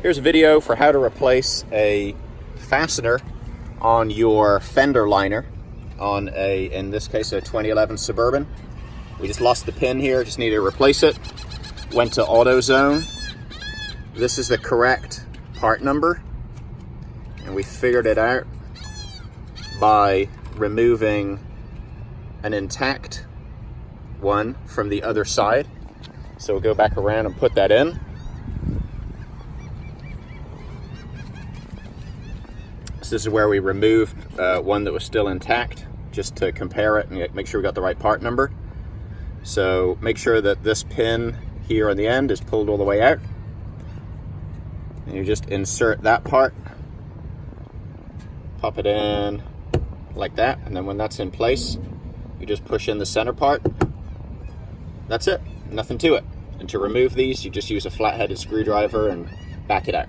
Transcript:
Here's a video for how to replace a fastener on your fender liner on in this case, a 2011 Suburban. We just lost the pin here, just needed to replace it. Went to Autozone. This is the correct part number, and we figured it out by removing an intact one from the other side. So we'll go back around and put that in. So this is where we removed one that was still intact, just to compare it and make sure we got the right part number. So make sure that this pin here on the end is pulled all the way out. And you just insert that part, pop it in like that, and then when that's in place, you just push in the center part. That's it, nothing to it. And to remove these, you just use a flat-headed screwdriver and back it out.